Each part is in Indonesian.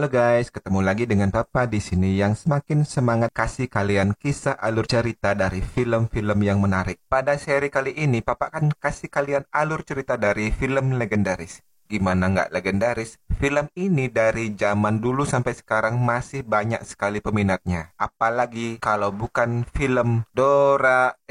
Halo guys, ketemu lagi dengan Papa di sini yang semakin semangat kasih kalian kisah alur cerita dari film-film yang menarik. Pada seri kali ini, Papa akan kasih kalian alur cerita dari film legendaris. Gimana nggak legendaris? Film ini dari zaman dulu sampai sekarang masih banyak sekali peminatnya. Apalagi kalau bukan film Doraemon.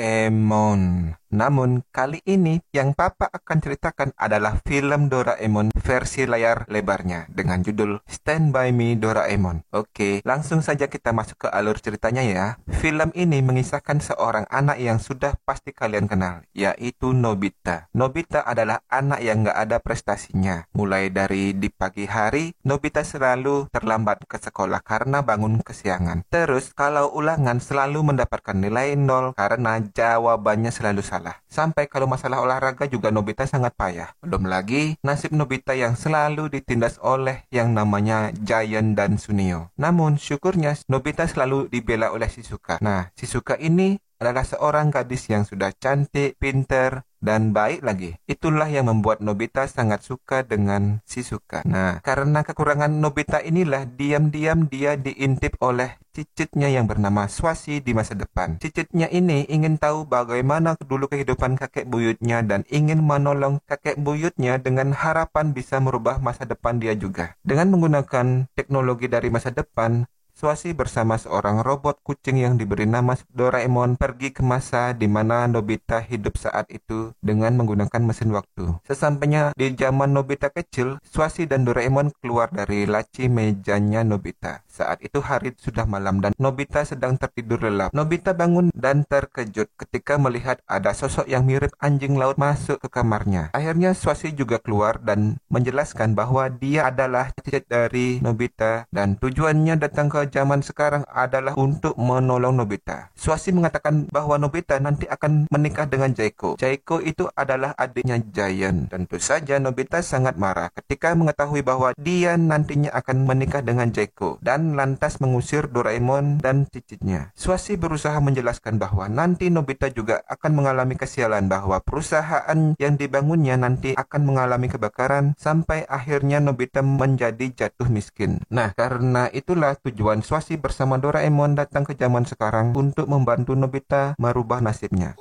Namun, kali ini yang Papa akan ceritakan adalah film Doraemon versi layar lebarnya dengan judul Stand By Me Doraemon. Oke, langsung saja kita masuk ke alur ceritanya ya. Film ini mengisahkan seorang anak yang sudah pasti kalian kenal, yaitu Nobita. Nobita adalah anak yang nggak ada prestasinya. Mulai dari di pagi hari, Nobita selalu terlambat ke sekolah karena bangun kesiangan. Terus, kalau ulangan selalu mendapatkan nilai 0 karena jawabannya selalu salah. Sampai kalau masalah olahraga juga Nobita sangat payah. Belum lagi nasib Nobita yang selalu ditindas oleh yang namanya Giant dan Suneo. Namun syukurnya Nobita selalu dibela oleh Shizuka. Nah, Shizuka ini adalah seorang gadis yang sudah cantik, pintar, dan baik lagi. Itulah yang membuat Nobita sangat suka dengan Shizuka. Nah, karena kekurangan Nobita inilah diam-diam dia diintip oleh cicitnya yang bernama Swazi di masa depan. Cicitnya ini ingin tahu bagaimana dulu kehidupan kakek buyutnya dan ingin menolong kakek buyutnya dengan harapan bisa merubah masa depan dia juga. Dengan menggunakan teknologi dari masa depan, Swazi bersama seorang robot kucing yang diberi nama Doraemon pergi ke masa di mana Nobita hidup saat itu dengan menggunakan mesin waktu. Sesampainya di zaman Nobita kecil, Swazi dan Doraemon keluar dari laci mejanya Nobita. Saat itu hari sudah malam dan Nobita sedang tertidur lelap. Nobita bangun dan terkejut ketika melihat ada sosok yang mirip anjing laut masuk ke kamarnya. Akhirnya Swazi juga keluar dan menjelaskan bahwa dia adalah cicit dari Nobita dan tujuannya datang ke zaman sekarang adalah untuk menolong Nobita. Swazi mengatakan bahwa Nobita nanti akan menikah dengan Jaiko. Jaiko itu adalah adiknya Giant. Tentu saja Nobita sangat marah ketika mengetahui bahwa dia nantinya akan menikah dengan Jaiko dan lantas mengusir Doraemon dan cicitnya. Swazi berusaha menjelaskan bahwa nanti Nobita juga akan mengalami kesialan bahwa perusahaan yang dibangunnya nanti akan mengalami kebakaran sampai akhirnya Nobita menjadi jatuh miskin. Nah, karena itulah tujuan Swazi bersama Doraemon datang ke zaman sekarang untuk membantu Nobita merubah nasibnya.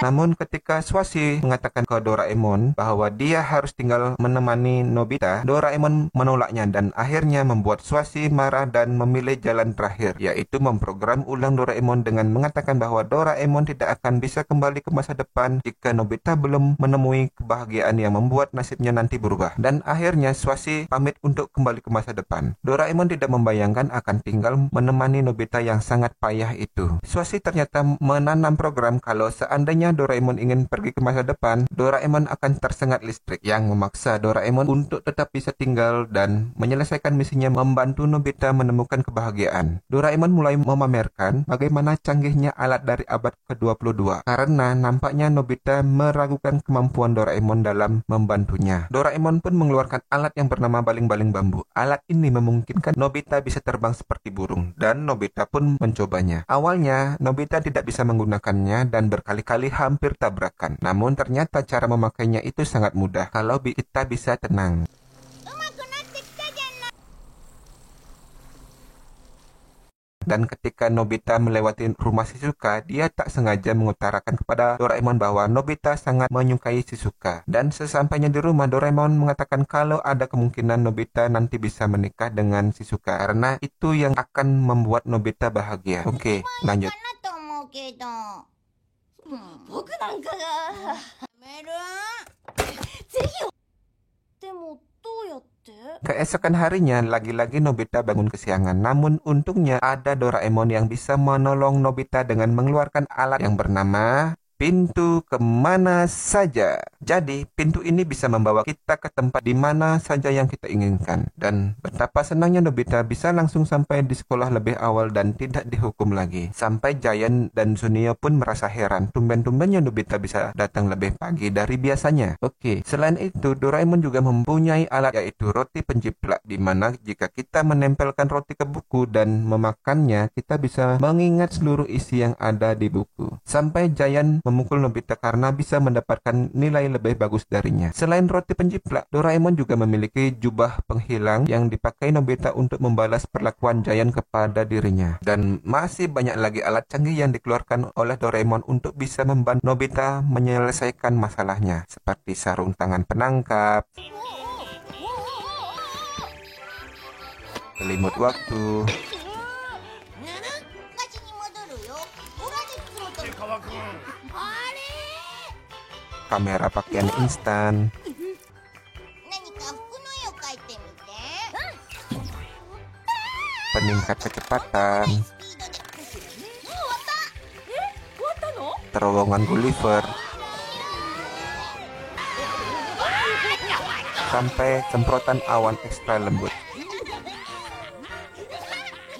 Namun ketika Swazi mengatakan ke Doraemon bahwa dia harus tinggal menemani Nobita, Doraemon menolaknya dan akhirnya membuat Swazi marah dan memilih jalan terakhir, yaitu memprogram ulang Doraemon dengan mengatakan bahwa Doraemon tidak akan bisa kembali ke masa depan jika Nobita belum menemui kebahagiaan yang membuat nasibnya nanti berubah. Dan akhirnya Swazi pamit untuk kembali ke masa depan. Doraemon tidak membayangkan akan tinggal menemani Nobita yang sangat payah itu. Swazi ternyata menanam program kalau seandainya Doraemon ingin pergi ke masa depan, Doraemon akan tersengat listrik yang memaksa Doraemon untuk tetap bisa tinggal dan menyelesaikan misinya membantu Nobita menemukan kebahagiaan. Doraemon mulai memamerkan bagaimana canggihnya alat dari abad ke-22 karena nampaknya Nobita meragukan kemampuan Doraemon dalam membantunya. Doraemon pun mengeluarkan alat yang bernama baling-baling bambu. Alat ini memungkinkan Nobita bisa terbang seperti burung dan Nobita pun mencobanya. Awalnya Nobita tidak bisa menggunakannya dan berkali-kali hampir tabrakan. Namun ternyata cara memakainya itu sangat mudah kalau kita bisa tenang. Dan ketika Nobita melewati rumah Shizuka, dia tak sengaja mengutarakan kepada Doraemon bahwa Nobita sangat menyukai Shizuka. Dan sesampainya di rumah, Doraemon mengatakan kalau ada kemungkinan Nobita nanti bisa menikah dengan Shizuka karena itu yang akan membuat Nobita bahagia. Oke, lanjut. Keesokan harinya, lagi-lagi Nobita bangun kesiangan. Namun untungnya ada Doraemon yang bisa menolong Nobita dengan mengeluarkan alat yang bernama pintu kemana saja. Jadi, pintu ini bisa membawa kita ke tempat di mana saja yang kita inginkan. Dan betapa senangnya Nobita bisa langsung sampai di sekolah lebih awal dan tidak dihukum lagi. Sampai Giant dan Suneo pun merasa heran. Tumben-tumbennya Nobita bisa datang lebih pagi dari biasanya. Oke, selain itu, Doraemon juga mempunyai alat yaitu roti penjiplak, di mana jika kita menempelkan roti ke buku dan memakannya, kita bisa mengingat seluruh isi yang ada di buku. Sampai Giant memukul Nobita karena bisa mendapatkan nilai lebih bagus darinya. Selain roti penjiplak, Doraemon juga memiliki jubah penghilang yang dipakai Nobita untuk membalas perlakuan Giant kepada dirinya. Dan masih banyak lagi alat canggih yang dikeluarkan oleh Doraemon untuk bisa membantu Nobita menyelesaikan masalahnya, seperti sarung tangan penangkap, selimut waktu, kamera pakaian instan, peningkat kecepatan, terowongan Gulliver, sampai semprotan awan ekstra lembut.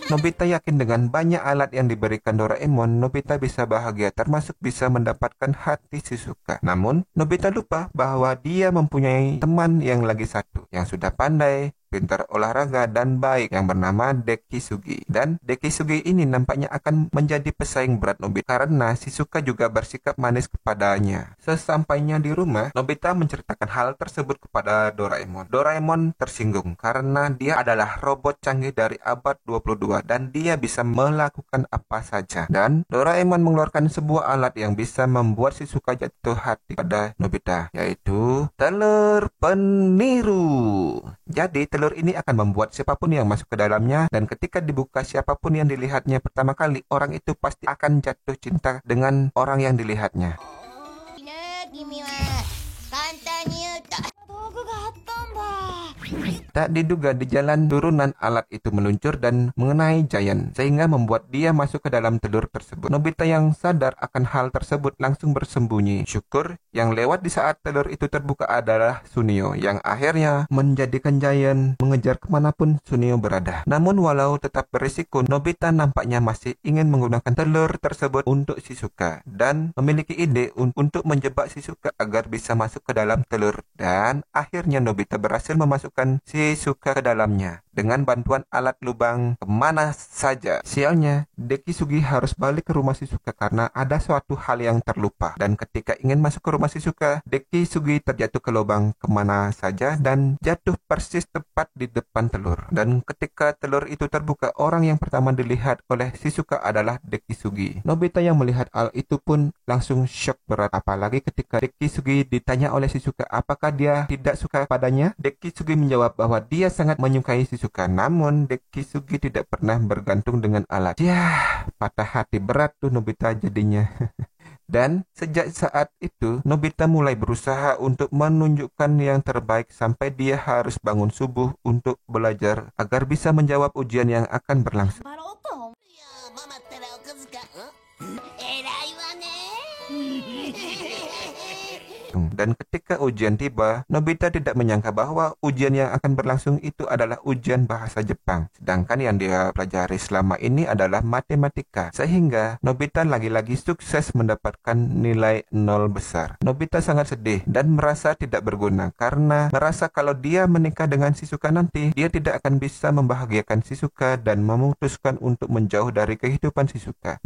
Nobita yakin dengan banyak alat yang diberikan Doraemon, Nobita bisa bahagia, termasuk bisa mendapatkan hati Shizuka. Namun, Nobita lupa bahwa dia mempunyai teman yang lagi satu, yang sudah pandai, pintar olahraga, dan baik, yang bernama Dekisugi. Dan Dekisugi ini nampaknya akan menjadi pesaing berat Nobita karena Shizuka juga bersikap manis kepadanya. Sesampainya di rumah, Nobita menceritakan hal tersebut kepada Doraemon. Doraemon tersinggung karena dia adalah robot canggih dari abad 22 dan dia bisa melakukan apa saja. Dan Doraemon mengeluarkan sebuah alat yang bisa membuat Shizuka jatuh hati pada Nobita, yaitu telur peniru. Jadi telur ini akan membuat siapapun yang masuk ke dalamnya, dan ketika dibuka siapapun yang dilihatnya pertama kali, orang itu pasti akan jatuh cinta dengan orang yang dilihatnya. Tak diduga di jalan turunan alat itu meluncur dan mengenai Giant, sehingga membuat dia masuk ke dalam telur tersebut. Nobita yang sadar akan hal tersebut langsung bersembunyi. Syukur yang lewat di saat telur itu terbuka adalah Sunio, yang akhirnya menjadikan Giant mengejar kemanapun Sunio berada. Namun walau tetap berisiko, Nobita nampaknya masih ingin menggunakan telur tersebut untuk Shizuka dan memiliki ide untuk menjebak Shizuka agar bisa masuk ke dalam telur. Dan akhirnya Nobita berhasil memasukkan Shizuka ke dalamnya dengan bantuan alat lubang kemana saja. Sialnya, Dekisugi harus balik ke rumah Shizuka karena ada suatu hal yang terlupa. Dan ketika ingin masuk ke rumah Shizuka, Dekisugi terjatuh ke lubang kemana saja dan jatuh persis tepat di depan telur. Dan ketika telur itu terbuka, orang yang pertama dilihat oleh Shizuka adalah Dekisugi. Nobita yang melihat hal itu pun langsung shock berat, apalagi ketika Dekisugi ditanya oleh Shizuka apakah dia tidak suka padanya. Dekisugi menjawab bahwa dia sangat menyukai Shizuka, namun Dekisugi tidak pernah bergantung dengan alat. Yah, patah hati berat tuh Nobita jadinya. Dan sejak saat itu, Nobita mulai berusaha untuk menunjukkan yang terbaik sampai dia harus bangun subuh untuk belajar agar bisa menjawab ujian yang akan berlangsung. Dan ketika ujian tiba, Nobita tidak menyangka bahwa ujian yang akan berlangsung itu adalah ujian bahasa Jepang. Sedangkan yang dia pelajari selama ini adalah matematika. Sehingga Nobita lagi-lagi sukses mendapatkan nilai 0 besar. Nobita sangat sedih dan merasa tidak berguna karena merasa kalau dia menikah dengan Shizuka nanti, dia tidak akan bisa membahagiakan Shizuka dan memutuskan untuk menjauh dari kehidupan Shizuka.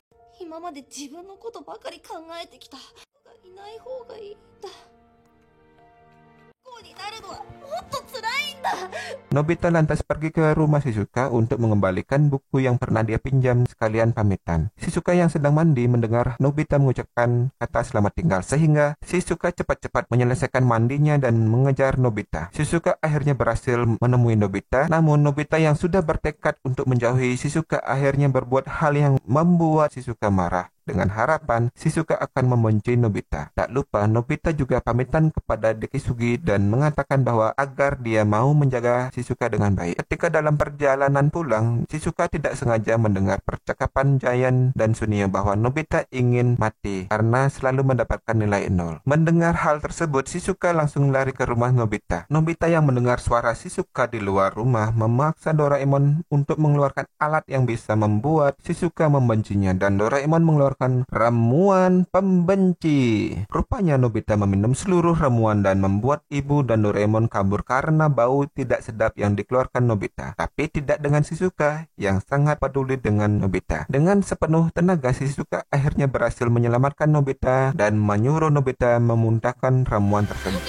Nobita lantas pergi ke rumah Shizuka untuk mengembalikan buku yang pernah dia pinjam sekalian pamitan. Shizuka yang sedang mandi mendengar Nobita mengucapkan kata selamat tinggal, sehingga Shizuka cepat-cepat menyelesaikan mandinya dan mengejar Nobita. Shizuka akhirnya berhasil menemui Nobita, namun Nobita yang sudah bertekad untuk menjauhi Shizuka akhirnya berbuat hal yang membuat Shizuka marah. Dengan harapan Shizuka akan membenci Nobita. Tak lupa Nobita juga pamitan kepada Dekisugi dan mengatakan bahwa agar dia mau menjaga Shizuka dengan baik. Ketika dalam perjalanan pulang, Shizuka tidak sengaja mendengar percakapan Giant dan Sunio bahwa Nobita ingin mati karena selalu mendapatkan nilai 0. Mendengar hal tersebut, Shizuka langsung lari ke rumah Nobita. Nobita yang mendengar suara Shizuka di luar rumah memaksa Doraemon untuk mengeluarkan alat yang bisa membuat Shizuka membencinya, dan Doraemon mengeluarkan mengeluarkan ramuan pembenci. Rupanya Nobita meminum seluruh ramuan dan membuat ibu dan Doraemon kabur karena bau tidak sedap yang dikeluarkan Nobita. Tapi tidak dengan Shizuka yang sangat peduli dengan Nobita. Dengan sepenuh tenaga, Shizuka akhirnya berhasil menyelamatkan Nobita dan menyuruh Nobita memuntahkan ramuan tersebut.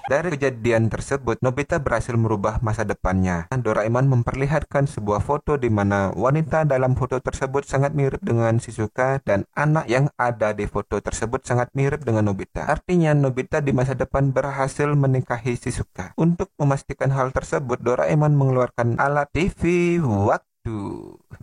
Dari kejadian tersebut, Nobita berhasil merubah masa depannya. Doraemon memperlihatkan sebuah foto di mana wanita dalam foto tersebut sangat mirip dengan Shizuka dan anak yang ada di foto tersebut sangat mirip dengan Nobita. Artinya Nobita di masa depan berhasil menikahi Shizuka. Untuk memastikan hal tersebut, Doraemon mengeluarkan alat TV waktu.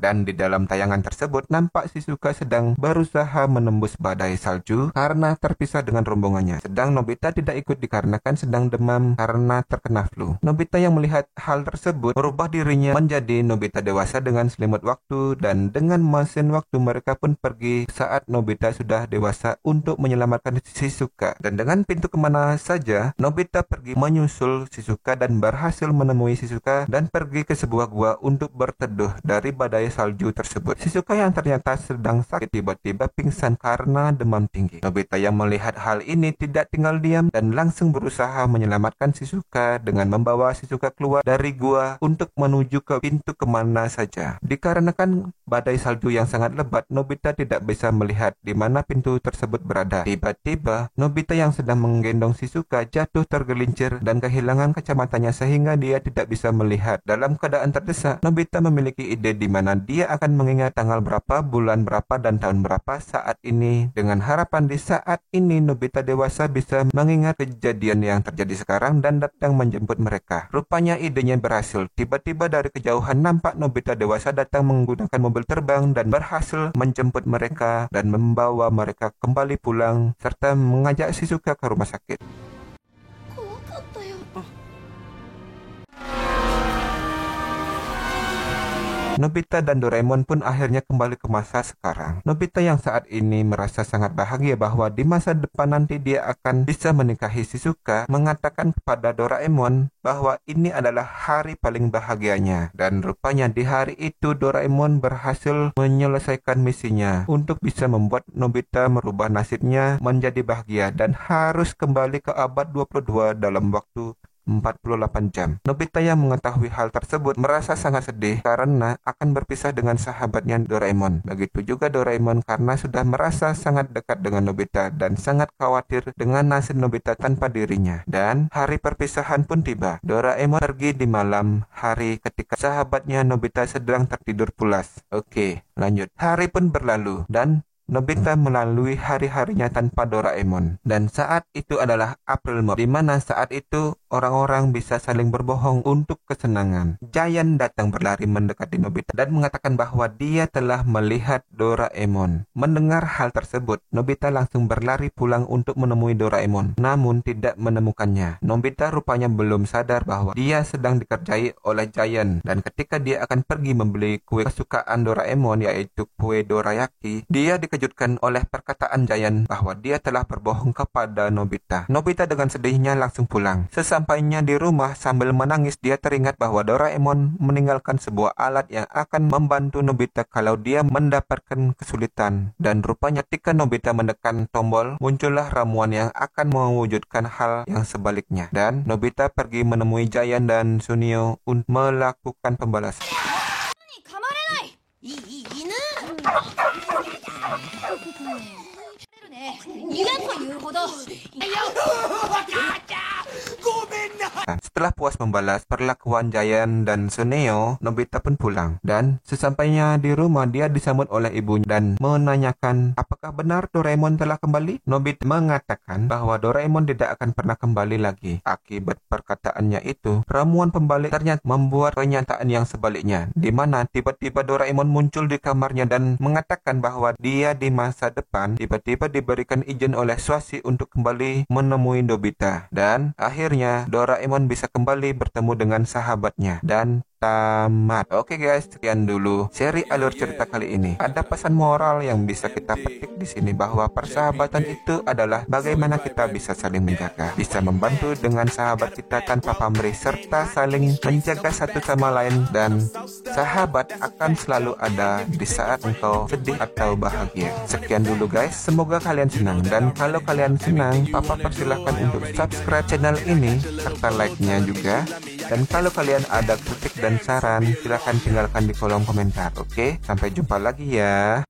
Dan di dalam tayangan tersebut nampak Shizuka sedang berusaha menembus badai salju karena terpisah dengan rombongannya. Sedang Nobita tidak ikut dikarenakan sedang demam karena terkena flu. Nobita yang melihat hal tersebut merubah dirinya menjadi Nobita dewasa dengan selimut waktu, dan dengan mesin waktu mereka pun pergi saat Nobita sudah dewasa untuk menyelamatkan Shizuka. Dan dengan pintu kemana saja Nobita pergi menyusul Shizuka dan berhasil menemui Shizuka dan pergi ke sebuah gua untuk berteduh dari badai salju tersebut. Shizuka yang ternyata sedang sakit tiba-tiba pingsan karena demam tinggi. Nobita yang melihat hal ini tidak tinggal diam dan langsung berusaha menyelamatkan Shizuka dengan membawa Shizuka keluar dari gua untuk menuju ke pintu kemana saja. Dikarenakan badai salju yang sangat lebat, Nobita tidak bisa melihat di mana pintu tersebut berada. Tiba-tiba Nobita yang sedang menggendong Shizuka jatuh tergelincir dan kehilangan kacamatanya sehingga dia tidak bisa melihat. Dalam keadaan terdesak, Nobita memiliki ide di mana dia akan mengingat tanggal berapa, bulan berapa, dan tahun berapa saat ini, dengan harapan di saat ini Nobita dewasa bisa mengingat kejadian yang terjadi sekarang dan datang menjemput mereka. Rupanya idenya berhasil. Tiba-tiba dari kejauhan nampak Nobita dewasa datang menggunakan mobil terbang dan berhasil menjemput mereka dan membawa mereka kembali pulang serta mengajak Shizuka ke rumah sakit. Nobita dan Doraemon pun akhirnya kembali ke masa sekarang. Nobita yang saat ini merasa sangat bahagia bahwa di masa depan nanti dia akan bisa menikahi Shizuka, mengatakan kepada Doraemon bahwa ini adalah hari paling bahagianya. Dan rupanya di hari itu Doraemon berhasil menyelesaikan misinya untuk bisa membuat Nobita merubah nasibnya menjadi bahagia dan harus kembali ke abad 22 dalam waktu 48 jam. Nobita yang mengetahui hal tersebut merasa sangat sedih karena akan berpisah dengan sahabatnya Doraemon. Begitu juga Doraemon karena sudah merasa sangat dekat dengan Nobita dan sangat khawatir dengan nasib Nobita tanpa dirinya. Dan hari perpisahan pun tiba. Doraemon pergi di malam hari ketika sahabatnya Nobita sedang tertidur pulas. Oke, lanjut. Hari pun berlalu dan Nobita melalui hari-harinya tanpa Doraemon. Dan saat itu adalah April Mop, di mana saat itu orang-orang bisa saling berbohong untuk kesenangan. Giant datang berlari mendekati Nobita dan mengatakan bahwa dia telah melihat Doraemon. Mendengar hal tersebut, Nobita langsung berlari pulang untuk menemui Doraemon, namun tidak menemukannya. Nobita rupanya belum sadar bahwa dia sedang dikerjai oleh Giant, dan ketika dia akan pergi membeli kue kesukaan Doraemon yaitu kue dorayaki, dia dikejutkan oleh perkataan Giant bahwa dia telah berbohong kepada Nobita. Nobita dengan sedihnya langsung pulang. Sesampainya di rumah sambil menangis, dia teringat bahwa Doraemon meninggalkan sebuah alat yang akan membantu Nobita kalau dia mendapatkan kesulitan. Dan rupanya ketika Nobita menekan tombol, muncullah ramuan yang akan mewujudkan hal yang sebaliknya. Dan Nobita pergi menemui Giant dan Sunio untuk melakukan pembalasan. Setelah puas membalas perlakuan Giant dan Suneo, Nobita pun pulang. Dan sesampainya di rumah, dia disambut oleh ibunya dan menanyakan apakah benar Doraemon telah kembali. Nobita mengatakan bahwa Doraemon tidak akan pernah kembali lagi. Akibat perkataannya itu, ramuan pembalik ternyata membuat kenyataan yang sebaliknya, di mana tiba-tiba Doraemon muncul di kamarnya dan mengatakan bahwa dia di masa depan tiba-tiba diberikan izin oleh Swashi untuk kembali menemui Nobita. Dan akhirnya Doraemon bisa kembali bertemu dengan sahabatnya. Dan tamat. Oke guys, sekian dulu seri alur cerita kali ini. Ada pesan moral yang bisa kita petik di sini bahwa persahabatan itu adalah bagaimana kita bisa saling menjaga, bisa membantu dengan sahabat kita tanpa pamrih, serta saling menjaga satu sama lain, dan sahabat akan selalu ada di saat engkau sedih atau bahagia. Sekian dulu guys, semoga kalian senang, dan kalau kalian senang, Papa persilahkan untuk subscribe channel ini serta like-nya juga. Dan kalau kalian ada kritik dan saran, silahkan tinggalkan di kolom komentar. Oke, sampai jumpa lagi ya.